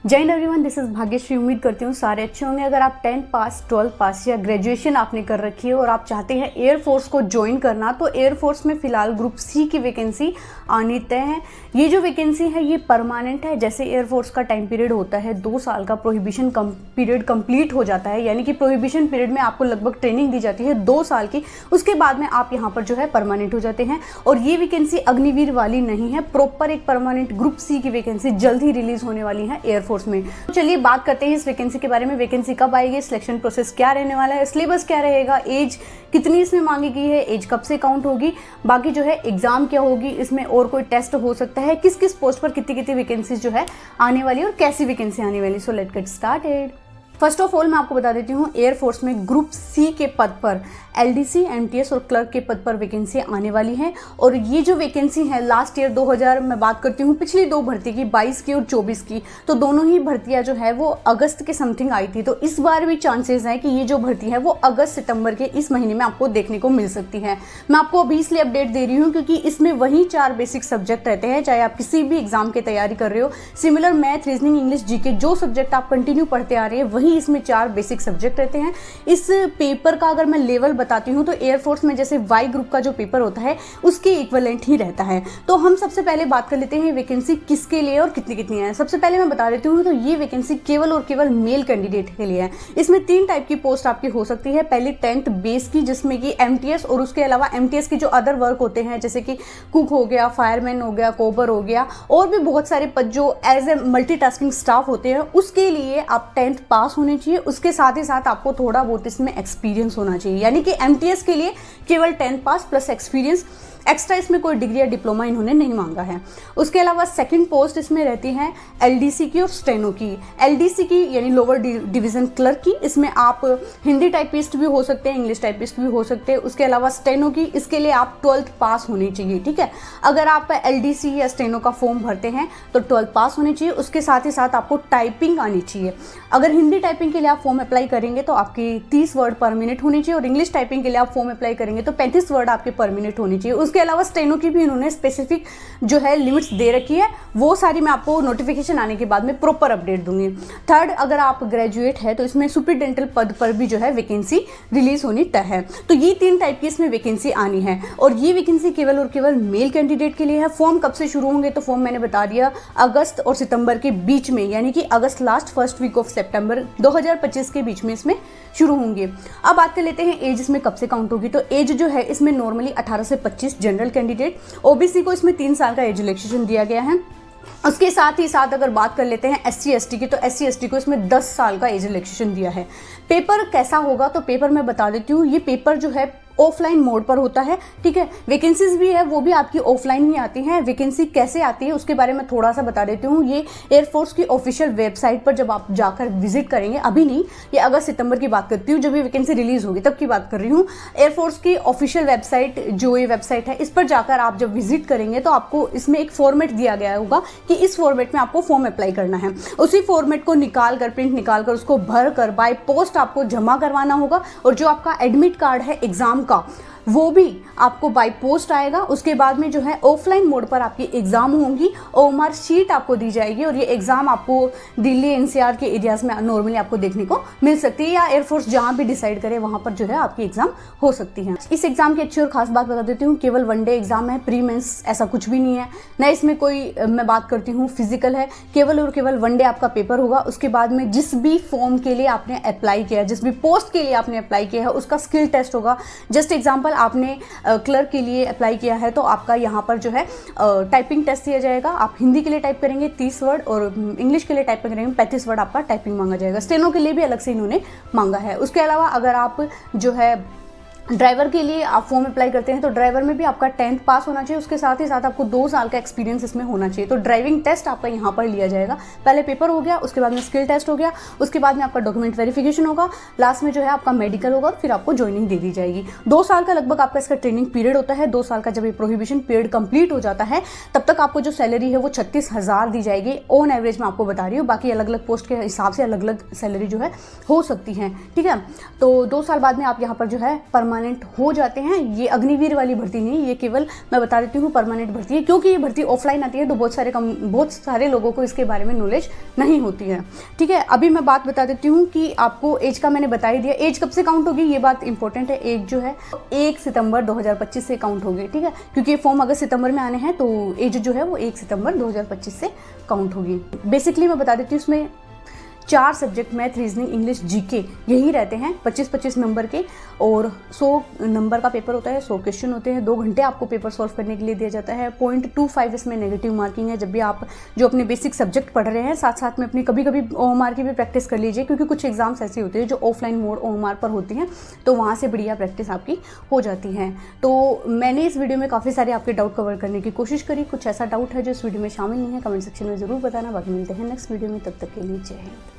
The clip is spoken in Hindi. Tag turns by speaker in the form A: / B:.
A: जय Hind everyone, this is Bhagyashree. उम्मीद करती हूँ सारे अच्छे होंगे। अगर आप 10th पास, 12th पास या ग्रेजुएशन आपने कर रखी है और आप चाहते हैं एयरफोर्स को ज्वाइन करना, तो एयरफोर्स में फिलहाल ग्रुप सी की वैकेंसी आनी तय है। ये जो वैकेंसी है ये परमानेंट है। जैसे एयरफोर्स का टाइम पीरियड होता है 2 साल का, प्रोहिबिशन पीरियड कंप्लीट हो जाता है, यानी कि प्रोहिबिशन पीरियड में आपको लगभग ट्रेनिंग दी जाती है 2 साल की। उसके बाद में आप यहाँ पर जो है परमानेंट हो जाते हैं। और ये वैकेंसी अग्निवीर वाली नहीं है, प्रॉपर एक परमानेंट ग्रुप सी की वैकेंसी जल्द ही रिलीज होने वाली है एयरफोर्स में। तो चलिए बात करते हैं इस वैकेंसी के बारे में। वैकेंसी कब आएगी, सिलेक्शन प्रोसेस क्या रहने वाला है, सिलेबस क्या रहेगा, एज कितनी इसमें मांगी गई है, एज कब से काउंट होगी, बाकी जो है एग्जाम क्या होगी, इसमें और कोई टेस्ट हो सकता है, किस किस पोस्ट पर कितनी कितनी वैकेंसीज जो है आने वाली है और कैसी वैकेंसी आने वाली। So let's get started. First of all मैं आपको बता देती हूँ, एयरफोर्स में ग्रुप सी के पद पर एलडीसी, एमटीएस और क्लर्क के पद पर वैकेंसी आने वाली है। और ये जो वैकेंसी है लास्ट ईयर 2000 में बात करती हूँ, पिछली 2 भर्ती की 22 की और 24 की, तो दोनों ही भर्तियाँ जो है वो अगस्त के समथिंग आई थी। तो इस बार भी चांसेस हैं कि ये जो भर्ती है वो अगस्त सितंबर के इस महीने में आपको देखने को मिल सकती है। मैं आपको अभी इसलिए अपडेट दे रही हूँ क्योंकि इसमें वही 4 बेसिक सब्जेक्ट रहते हैं, चाहे आप किसी भी एग्जाम की तैयारी कर रहे हो। Similar math, reasoning, English, GK, जो सब्जेक्ट आप कंटिन्यू पढ़ते आ रहे हैं वही इसमें 4 बेसिक सब्जेक्ट रहते हैं। इस पेपर का अगर मैं लेवल बताती हूँ तो एयरफोर्स में जैसे वाई ग्रुप का जो पेपर होता है उसके इक्विवेलेंट ही रहता है। तो हम सबसे पहले बात कर लेते हैं वैकेंसी किसके लिए और कितनी कितनी है। सबसे पहले मैं बता देती हूँ, तो ये वैकेंसी केवल और केवल मेल कैंडिडेट के लिए है। इसमें 3 टाइप की पोस्ट आपकी हो सकती है। पहली 10th बेस की, जिसमें कि एमटीएस और उसके अलावा एमटीएस की जो अदर वर्क होते हैं जैसे कि कुक हो गया, फायरमैन हो गया, कोबर हो गया, और भी बहुत सारे पद जो एज ए मल्टीटास्किंग स्टाफ होते हैं, उसके लिए आप 10th पास होने चाहिए। उसके साथ ही साथ आपको थोड़ा बहुत इसमें एक्सपीरियंस होना चाहिए, यानी कि एमटीएस के लिए केवल 10th पास प्लस एक्सपीरियंस, एक्स्ट्रा इसमें कोई डिग्री या डिप्लोमा इन्होंने नहीं मांगा है। उसके अलावा सेकंड पोस्ट इसमें रहती है एलडीसी की और स्टेनो की। एलडीसी की यानी लोअर डिवीजन क्लर्क की, इसमें आप हिंदी टाइपिस्ट भी हो सकते हैं, इंग्लिश टाइपिस्ट भी हो सकते हैं। उसके अलावा स्टेनो की, इसके लिए आप 12th पास होनी चाहिए, ठीक है। अगर आप एलडीसी या स्टेनो का फॉर्म भरते हैं तो 12th पास होनी चाहिए। उसके साथ ही साथ आपको टाइपिंग आनी चाहिए। अगर हिंदी टाइपिंग के लिए आप फॉर्म अप्लाई करेंगे तो आपकी 30 वर्ड पर मिनट होनी चाहिए, और इंग्लिश टाइपिंग के लिए आप फॉर्म अप्लाई करेंगे तो 35 वर्ड आपके पर मिनट होनी चाहिए। उसके अलावा स्टेनो की भी इन्होंने स्पेसिफिक जो है लिमिट्स दे रखी है, वो सारी मैं आपको नोटिफिकेशन आने के बाद में प्रॉपर अपडेट दूंगी। थर्ड, अगर आप ग्रेजुएट है तो इसमें सुपरिटेंडेंट पद पर भी जो है वैकेंसी रिलीज होनी तय है। तो ये 3 टाइप की इसमें वैकेंसी आनी है, और ये वैकेंसी केवल और केवल मेल कैंडिडेट के लिए है। फॉर्म कब से शुरू होंगे, तो फॉर्म मैंने बता दिया अगस्त और सितंबर के बीच में, यानी कि अगस्त लास्ट फर्स्ट वीक ऑफ सितंबर 2025 के बीच में इसमें शुरू होंगे। अब बात कर लेते हैं एज इसमें कब से काउंट होगी। तो एज जो है इसमें नॉर्मली 18 से 25 जनरल कैंडिडेट, ओबीसी को इसमें 3 साल का एज रिलैक्सेशन दिया गया है। उसके साथ ही साथ अगर बात कर लेते हैं एससी एसटी की, तो एससी एसटी को इसमें 10 साल का एज रिलैक्सेशन दिया है। पेपर कैसा होगा, तो पेपर मैं बता देती हूँ, ये पेपर जो है ऑफलाइन मोड पर होता है, ठीक है। वैकेंसीज भी है वो भी आपकी ऑफलाइन ही आती हैं। वैकेंसी कैसे आती है उसके बारे में थोड़ा सा बता देती हूँ। ये एयरफोर्स की ऑफिशियल वेबसाइट पर जब आप जाकर विजिट करेंगे, अभी नहीं, ये अगस्त सितंबर की बात करती हूँ, जब ये वैकेंसी रिलीज होगी तब की बात कर रही हूँ। एयरफोर्स की ऑफिशियल वेबसाइट, जो ये वेबसाइट है, इस पर जाकर आप जब विजिट करेंगे तो आपको इसमें एक फॉर्मेट दिया गया होगा कि इस फॉर्मेट में आपको फॉर्म अप्लाई करना है। उसी फॉर्मेट को निकाल कर, प्रिंट निकाल कर, उसको भर कर बाय पोस्ट आपको जमा करवाना होगा। और जो आपका एडमिट कार्ड है एग्जाम का, वो भी आपको बाय पोस्ट आएगा। उसके बाद में जो है ऑफलाइन मोड पर आपकी एग्जाम होंगी, ओएमआर शीट आपको दी जाएगी, और ये एग्जाम आपको दिल्ली एनसीआर के एरियाज में नॉर्मली आपको देखने को मिल सकती है, या एयरफोर्स जहां भी डिसाइड करे वहां पर जो है आपकी एग्जाम हो सकती है। इस एग्जाम की अच्छी और खास बात बता देती हूँ, केवल 1 डे एग्जाम है, प्री मेंस ऐसा कुछ भी नहीं है ना। इसमें कोई मैं बात करती हूँ फिजिकल है, केवल और केवल 1 डे आपका पेपर होगा। उसके बाद में जिस भी फॉर्म के लिए आपने अप्लाई किया है, जिस भी पोस्ट के लिए आपने अप्लाई किया है, उसका स्किल टेस्ट होगा। जस्ट एग्जाम्पल, आपने क्लर्क के लिए अप्लाई किया है तो आपका यहाँ पर जो है टाइपिंग टेस्ट दिया जाएगा। आप हिंदी के लिए टाइप करेंगे 30 वर्ड, और इंग्लिश के लिए टाइप करेंगे 35 वर्ड आपका टाइपिंग मांगा जाएगा। स्टेनो के लिए भी अलग से इन्होंने मांगा है। उसके अलावा अगर आप जो है ड्राइवर के लिए आप फॉर्म अप्लाई करते हैं तो ड्राइवर में भी आपका 10th पास होना चाहिए। उसके साथ ही साथ आपको 2 साल का एक्सपीरियंस इसमें होना चाहिए। तो ड्राइविंग टेस्ट आपका यहाँ पर लिया जाएगा। पहले पेपर हो गया, उसके बाद में स्किल टेस्ट हो गया, उसके बाद में आपका डॉक्यूमेंट वेरिफिकेशन होगा, लास्ट में जो है आपका मेडिकल होगा, फिर आपको ज्वाइनिंग दे दी जाएगी। 2 साल का लगभग आपका इसका ट्रेनिंग पीरियड होता है। 2 साल का जब ये प्रोहिबिशन पीरियड कंप्लीट हो जाता है तब तक आपको जो सैलरी है वो 36,000 दी जाएगी ऑन एवरेज, मैं आपको बता रही हूँ। बाकी अलग अलग पोस्ट के हिसाब से अलग अलग सैलरी जो है हो सकती है, ठीक है। तो 2 साल बाद में आप यहाँ पर जो है परमानेंट परमानेंट हो जाते हैं। ये अग्निवीर वाली भर्ती नहीं, ये केवल मैं बता देती हूँ परमानेंट भर्ती है, क्योंकि ये भर्ती ऑफलाइन आती है तो बहुत सारे लोगों को इसके बारे में नॉलेज नहीं होती है। ठीक है, अभी मैं बात बता देती हूँ कि आपको एज का मैंने बता ही दिया, एज कब से काउंट होगी ये बात इंपॉर्टेंट है। एज जो है 1 सितंबर 2025 से काउंट होगी। ठीक है, क्योंकि ये फॉर्म अगर सितंबर में आने हैं तो एज जो है वो 1 सितंबर 2025 से काउंट होगी। बेसिकली मैं बता देती हूँ इसमें 4 subject math, reasoning, English, GK यही रहते हैं 25-25 नंबर के, और 100 नंबर का पेपर होता है, 100 क्वेश्चन होते हैं, 2 घंटे आपको पेपर सॉल्व करने के लिए दिया जाता है। 0.25 इसमें नेगेटिव मार्किंग है। जब भी आप जो अपने बेसिक सब्जेक्ट पढ़ रहे हैं साथ साथ में अपनी कभी कभी OMR की भी प्रैक्टिस कर लीजिए, क्योंकि कुछ एग्जाम्स ऐसे होते हैं जो ऑफलाइन मोड OMR पर होती हैं, तो वहाँ से बढ़िया प्रैक्टिस आपकी हो जाती है। तो मैंने इस वीडियो में काफ़ी सारे आपके डाउट कवर करने की कोशिश करी। कुछ ऐसा डाउट है जो इस वीडियो में शामिल नहीं है, कमेंट सेक्शन में ज़रूर बताना। बाकी मिलते हैं नेक्स्ट वीडियो में, तब तक के लिए जय हिंद।